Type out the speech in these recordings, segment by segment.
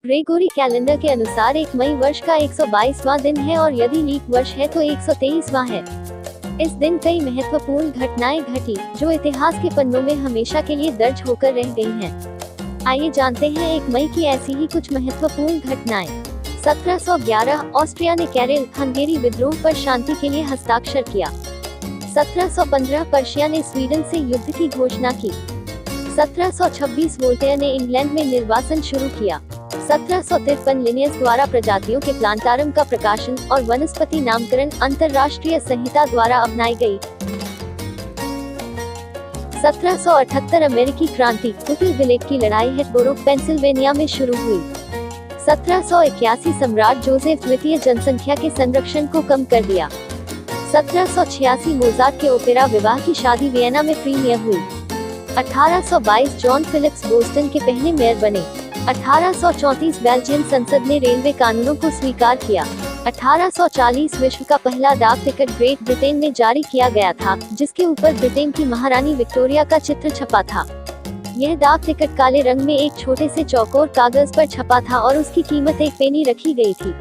Gregory calendar के अनुसार 1 मई वर्ष का 122वां दिन है और यदि लीप वर्ष है तो 123वां है। इस दिन कई महत्वपूर्ण घटनाएं घटी, जो इतिहास के पन्नों में हमेशा के लिए दर्ज होकर रह गई हैं। आइए जानते हैं 1 मई की ऐसी ही कुछ महत्वपूर्ण घटनाएं। 1711 ऑस्ट्रिया ने कैरेल हंगेरी विद्रोह पर शांति के लिए हस्ताक्षर किया। 1715 पर्शिया ने स्वीडन से युद्ध की घोषणा की। 1726 वोल्टेयर ने इंग्लैंड में निर्वासन शुरू किया। 1753 लिनियस द्वारा प्रजातियों के प्लांटारम का प्रकाशन और वनस्पति नामकरण अंतर्राष्ट्रीय संहिता द्वारा अपनाई गई। 1778 अमेरिकी क्रांति पुतिल विलेट की लड़ाई हेटबोरो पेंसिल्वेनिया में शुरू हुई। 1781 सम्राट जोसेफ द्वितीय जनसंख्या के संरक्षण को कम कर दिया। 1786 मोजार्ट के ओपेरा विवाह की शादी वियना में प्रीमियर हुई। 1822 जॉन फिलिप्स बोस्टन के पहले मेयर बने। 1834 बेल्जियम संसद ने रेलवे कानूनों को स्वीकार किया। 1840 विश्व का पहला डाक टिकट ग्रेट ब्रिटेन में जारी किया गया था, जिसके ऊपर ब्रिटेन की महारानी विक्टोरिया का चित्र छपा था। यह डाक टिकट काले रंग में एक छोटे से चौकोर कागज पर छपा था और उसकी कीमत 1 पेनी रखी गई थी।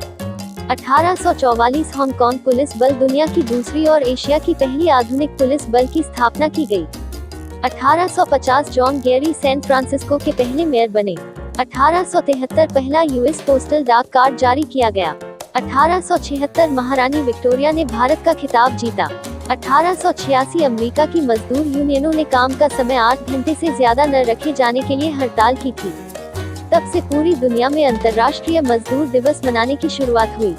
1844 हांगकांग पुलिस बल दुनिया की दूसरी और एशिया की पहली आधुनिक पुलिस बल की स्थापना की गई। 1850 जॉन गेरी सैन फ्रांसिस्को के पहले मेयर बने। 1873 पहला यूएस पोस्टल डाक कार्ड जारी किया गया। 1876 महारानी विक्टोरिया ने भारत का खिताब जीता। 1886 अमेरिका की मजदूर यूनियनों ने काम का समय 8 घंटे से ज्यादा न रखे जाने के लिए हड़ताल की थी। तब से पूरी दुनिया में अंतर्राष्ट्रीय मजदूर दिवस मनाने की शुरुआत हुई।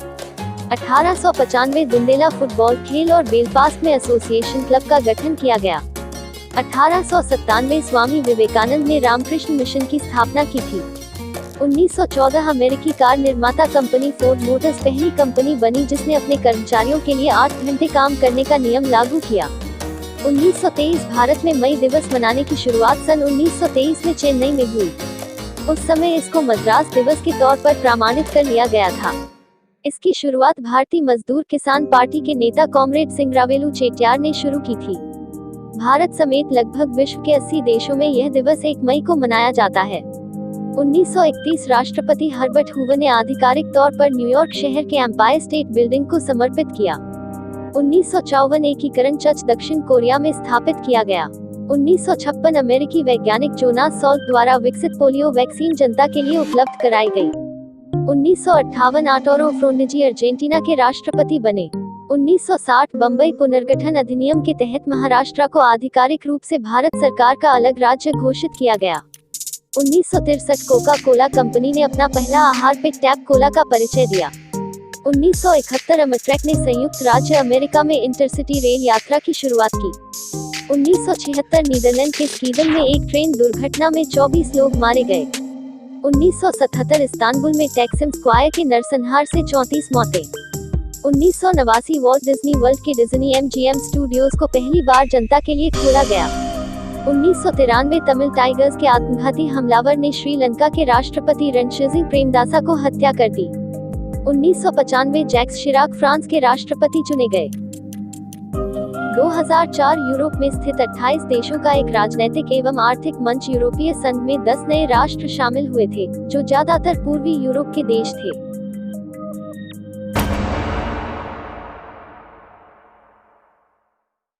1895 बुंदेला फुटबॉल खेल और बेलफास्ट में एसोसिएशन क्लब का गठन किया गया। 1897 स्वामी विवेकानंद ने रामकृष्ण मिशन की स्थापना की थी। 1914 अमेरिकी कार निर्माता कंपनी फोर्ड मोटर्स पहली कंपनी बनी जिसने अपने कर्मचारियों के लिए 8 घंटे काम करने का नियम लागू किया। 1923 भारत में मई दिवस मनाने की शुरुआत सन 1923 में चेन्नई में हुई। उस समय इसको मद्रास दिवस के तौर पर प्रमाणित कर लिया गया था। इसकी शुरुआत भारतीय मजदूर किसान पार्टी के नेता कॉमरेड सिंगरावेलु चेट्टियार ने शुरू की थी। भारत समेत लगभग विश्व के 80 देशों में यह दिवस 1 मई को मनाया जाता है। 1931 राष्ट्रपति हर्बर्ट हूवर ने आधिकारिक तौर पर न्यूयॉर्क शहर के एम्पायर स्टेट बिल्डिंग को समर्पित किया। 1954 एकीकरण चर्च दक्षिण कोरिया में स्थापित किया गया। 1956 अमेरिकी वैज्ञानिक जोनास सॉल्ट द्वारा विकसित पोलियो वैक्सीन जनता के लिए उपलब्ध कराई गई। 1958 आर्टुरो फ्रोंडिजी अर्जेंटीना के राष्ट्रपति बने। 1960 बम्बई पुनर्गठन अधिनियम के तहत महाराष्ट्र को आधिकारिक रूप से भारत सरकार का अलग राज्य घोषित किया गया। 1963 कोका कोला कंपनी ने अपना पहला आहार पेय टैप कोला का परिचय दिया। 1971 अमट्रैक ने संयुक्त राज्य अमेरिका में इंटरसिटी रेल यात्रा की शुरुआत की। 1976 नीदरलैंड के स्कीडन में एक ट्रेन दुर्घटना में 24 लोग मारे गए। 1977 इस्तांबुल में टैक्सिम स्क्वायर के नरसंहार से 34 मौतें। 1989 वॉल्ट डिज्नी वर्ल्ड के डिज्नी एमजीएम स्टूडियोज को पहली बार जनता के लिए खोला गया। 1993 तमिल टाइगर्स के आत्मघाती हमलावर ने श्रीलंका के राष्ट्रपति रणछोड़ प्रेमदासा को हत्या कर दी। 1995 जैक्स शिराक फ्रांस के राष्ट्रपति चुने गए। 2004 यूरोप में स्थित 28 देशों का एक राजनैतिक एवं आर्थिक मंच यूरोपीय संघ में 10 नए राष्ट्र शामिल हुए थे, जो ज्यादातर पूर्वी यूरोप के देश थे।